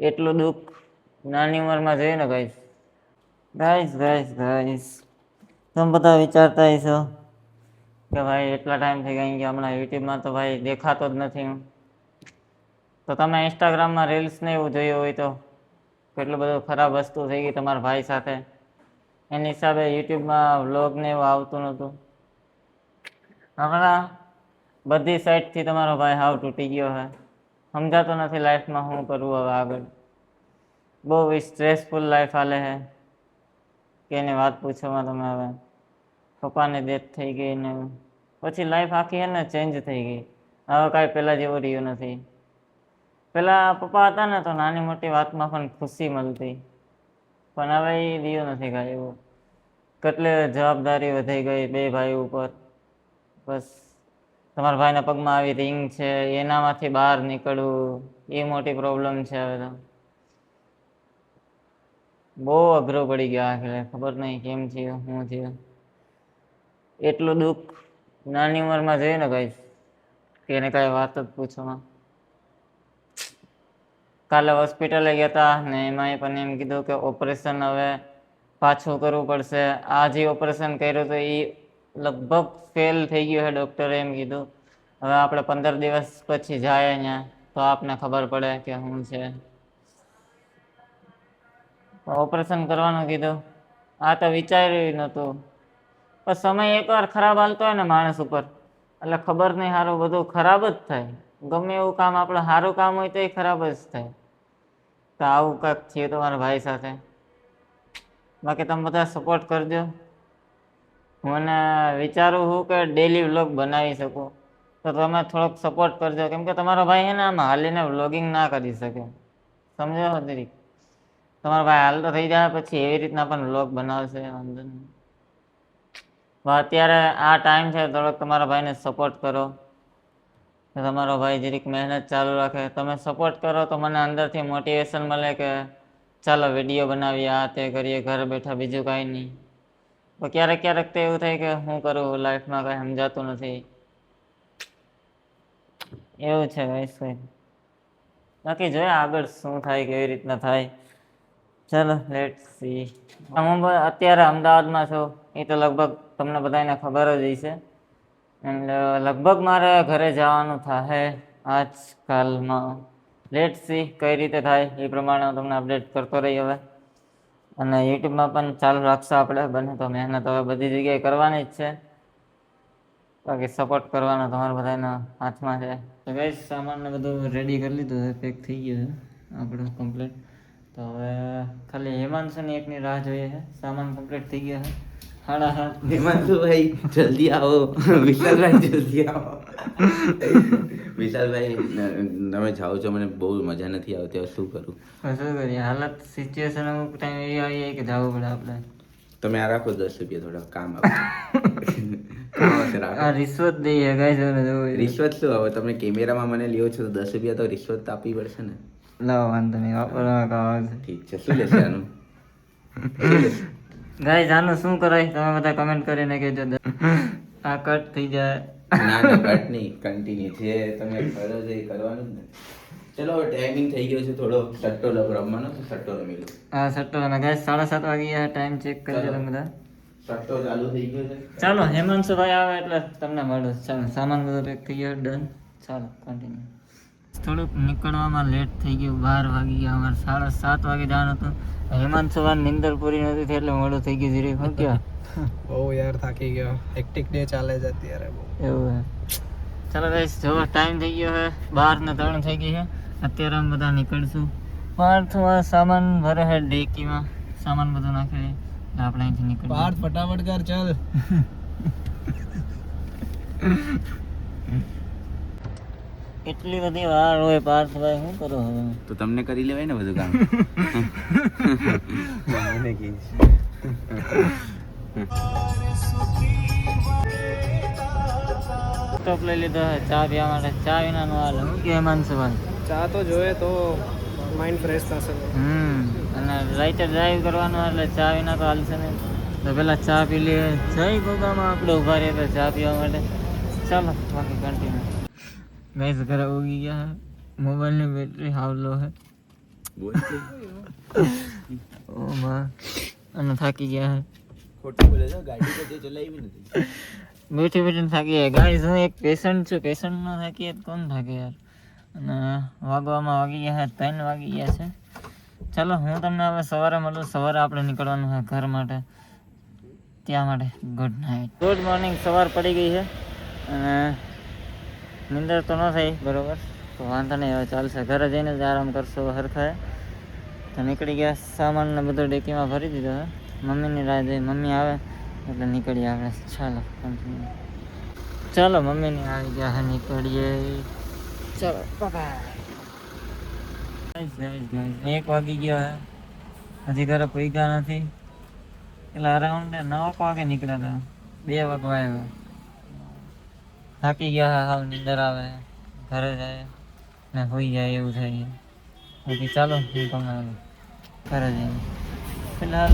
એટલું દુઃખ નાની ઉંમરમાં જોયું ને ગાઈસ. ગાઈસ તમે બધા વિચારતા હશો કે ભાઈ એટલા ટાઈમ થઈ ગયા કે હમણાં યુટ્યુબમાં તો ભાઈ દેખાતો જ નથી હું. તો તમે ઇન્સ્ટાગ્રામમાં રીલ્સ ને એવું જોયું હોય તો કેટલું બધું ખરાબ વસ્તુ થઈ ગઈ તમારા ભાઈ સાથે. એની હિસાબે યુટ્યુબમાં વ્લોગ ને એવું આવતું નહોતું. હમણાં બધી સાઈડથી તમારો ભાઈ હાવ તૂટી ગયો છે. સમજાતો નથી લાઈફમાં શું કરવું હવે આગળ. બહુ સ્ટ્રેસફુલ લાઈફ હાલે છે કે એની વાત પૂછવામાં તમે હવે. પપ્પાની ડેથ થઈ ગઈ ને પછી લાઈફ આખી હે ને ચેન્જ થઈ ગઈ. હવે કાંઈ પહેલાં જેવું રહ્યું નથી. પેલા પપ્પા હતા ને તો નાની મોટી વાતમાં પણ ખુશી મળતી, પણ હવે એ રહ્યું નથી કાંઈ એવું. કેટલી જવાબદારી વધી ગઈ બે ભાઈ ઉપર. બસ તમારા ભાઈના પગમાં આવી રિંગ છે, એનામાંથી બહાર નીકળવું એ મોટી પ્રોબ્લેમ છે હવે તો. બહુ અઘરો પડી ગયો આખરે, ખબર નહીં કેમ થયું શું થયું. એટલું દુઃખ નાની ઉંમરમાં જોયું ને ગાઈસ કે એને કાંઈ વાત જ પૂછવામાં. કાલે હોસ્પિટલે ગયા હતા ને એમાં પણ એમ કીધું કે ઓપરેશન હવે પાછું કરવું પડશે. આ જે ઓપરેશન કર્યું તો એ લગભગ ફેલ થઈ ગયું છે, ડૉક્ટરે એમ કીધું. હવે આપણે 15 દિવસ પછી જાય અહીંયા તો આપને ખબર પડે કે શું છે. ઓપરેશન કરવાનું કીધું. આ તો વિચાર્યું નહોતું. પણ સમય એકવાર ખરાબ હાલતો હોય ને માણસ ઉપર એટલે ખબર નહીં સારું બધું ખરાબ જ થાય. ગમે એવું કામ આપણે સારું કામ હોય તો એ ખરાબ જ થાય. તો આવું કાંઈક થયું તમારા ભાઈ સાથે. બાકી તમે બધા સપોર્ટ કરજો. મને વિચારું છું કે ડેલી વ્લોગ બનાવી શકું તો તમે થોડોક સપોર્ટ કરજો, કેમ કે તમારો ભાઈ છે ને આમ હાલીને વ્લોગિંગ ના કરી શકે. સમજો દરેક તમારો ભાઈ હાલ તો થઈ જાય પછી એવી રીતના પણ વ્લોગ બનાવશે, વાંધો નહીં. અત્યારે આ ટાઈમ છે થોડોક તમારા ભાઈને સપોર્ટ કરો. તમારો ભાઈ જરીક મહેનત ચાલુ રાખે. તમે સપોર્ટ કરો તો મને અંદરથી મોટિવેશન મળે કે ચાલો વિડીયો બનાવીએ, આ તે કરીએ, ઘર બેઠા બીજું કાંઈ નહીં. તો ક્યારેક તો એવું થાય કે શું કરું લાઈફમાં કાંઈ સમજાતું નથી. એવું છે ગાઈસ. બાકી જોઈએ આગળ શું થાય, કેવી રીતના થાય. ચાલો લેટ્સ સી. હું અત્યારે અમદાવાદમાં છું, એ તો લગભગ તમને બધાને ખબર જ હશે. એટલે લગભગ મારે ઘરે જવાનું થાય આજકાલમાં. લેટ્સ સી કઈ રીતે થાય એ પ્રમાણે હું તમને અપડેટ કરતો રહી હવે. અને યુટ્યુબમાં પણ ચાલુ રાખશો આપણે બને તો મહેનત હવે બધી જગ્યાએ કરવાની જ છે. બાકી સપોર્ટ કરવાનો તમારા બધાના હાથમાં છે. તો ગાઈસ સામાનને બધું રેડી કરી લીધું છે, પેક થઈ ગયું છે આપણું કમ્પ્લીટ. તો હવે ખાલી હિમાંશુની એકની રાહ જોઈએ છે. સામાન કમ્પ્લીટ થઈ ગયો છે. હિમાંશુભાઈ જલ્દી આવો, વિશાલભાઈ જલ્દી આવો. વિશાલભાઈ તમે જાઓ છો, મને બહુ મજા નથી આવતી, હવે શું કરું? શું કરીએ, હાલત સિચ્યુએશન અમુક ટાઈમ એવી આવી કે જવું પડે આપણે. તમે આ રાખો 10 રૂપિયા, થોડા કામ આવે. આ રિશ્વત દઈએ ગાઈસ. રિશ્વત શું હવે? તમે કેમેરામાં મને લ્યો છો તો 10 રૂપિયા તો રિશ્વત આપવી પડશે ને. લાવો વાંધો નહીં, વાપરવા કામ. ઠીક છે. શું લેશે આનું? ગાઈસ આનું શું કરાય તમે બધા કમેન્ટ કરીને કહેજો. આ કટ થઈ જાય. ના કટ નહીં, કન્ટિન્યુ જે તમે કરો છો એ કરવાનું જ ને. ચલો હવે ટાઈમિંગ થઈ ગયો છે, થોડો સટ્ટો રમવાનો છે, સટ્ટો રમી લો. હા સટ્ટો. અને ગાઈસ 7:30 વાગ્યા, ટાઈમ ચેક કરજો તમે બધા. સટ્ટો ચાલુ થઈ ગયો છે. ચાલો હેમાંશુભાઈ આવે એટલે તમને મળું. ચાલો સામાન બધો પેક થઈ ગયો, ડન. ચાલો કન્ટિન્યુ. થોડુંક નીકળવામાં લેટ થઈ ગયું, 12 વાગી ગયા. અમારે 7:30 વાગે જવાનું હતું. હેમાંશુભાઈ નિંદર પૂરી નથી થઈ એટલે મોડું થઈ ગયું. જીરી શું ક્યાં બહુ યાર થાકી ગયો. હેક્ટિક ડે ચાલે છે અત્યારે બહુ. એવું હે. ચાલો ગાઈસ જો ટાઈમ થઈ ગયો છે, 12:03 થઈ ગઈ છે. અત્યારે અમે બધા નીકળશું. પાર્થમાં સામાન ભરે છે, ડેકીમાં સામાન બધું નાખે છે. આપણે અહીંથી નીકળીએ. પાર્થ ફટાફટ કર ચાલ. એટલી બધી વાર હોય પાર્થભાઈ, શું કરો હવે? તો તમને કરી લેવાય ને બધું કામ. સ્ટોપ લઈ લીધો છે ચા પીવા માટે. ચા વિના નો હાલે. શું કે હેમાંશુભાઈ? ચા તો જોઈએ તો માઇન્ડ ફ્રેશ થશે. અને રાઈતે ડ્રાઈવ કરવાનું એટલે ચા વિના તો હાલશે નહીં. તો પેલા ચા પી લઈએ. જય ગોગામાં આપણે ઊભા રહીએ તો ચા પીવા માટે. ચાલો બાકી કન્ટિન્યુ. ગાઈસ ઘરે ઉગી ગયા. મોબાઈલની બેટરી હાવ લો છે. બોલ ઓ માં અને થાકી ગયા હે ખોટું બોલે છે ગાડી તો તે ચલાવી નથી બેઠી બેઠીને થાકી ગયા ગાઈસ હું એક પેશન્ટ છું પેશન્ટ ન થાકીએ તો કોણ થાકે યાર અને વાગવામાં વાગી ગયા છે 3 વાગી ગયા છે ચાલો હું તમને હવે સવારે મળું સવારે આપણે નીકળવાનું છે ઘર માટે ત્યાં માટે ગુડ નાઇટ ગુડ મોર્નિંગ સવાર પડી ગઈ છે અને નિંદર તો ન થઈ બરોબર તો વાંધો નહીં હવે ચાલશે ઘરે જઈને જ આરામ કરશો હરખાએ તો નીકળી ગયા સામાન ને બધો ડેકીમાં ભરી દીધો છે મમ્મીની રાહ જોઈ મમ્મી આવે એટલે નીકળીએ આપણે ચાલો કન્ટિન્યુ ચાલો મમ્મીની આવી ગયા છે નીકળીએ ચાલો બાય 1 વાગી ગયો હે હજી ઘરે પહોંચ્યા નથી એટલે અરાઉન્ડ 9 વાગે નીકળ્યા હતા 2 વાગવા આવ્યા થાકી ગયા હાવ નીંદર આવે ઘરે જાય ને હોઈ જાય એવું થાય બાકી ચાલો હું તમને ઘરે જઈને ફિલહાલ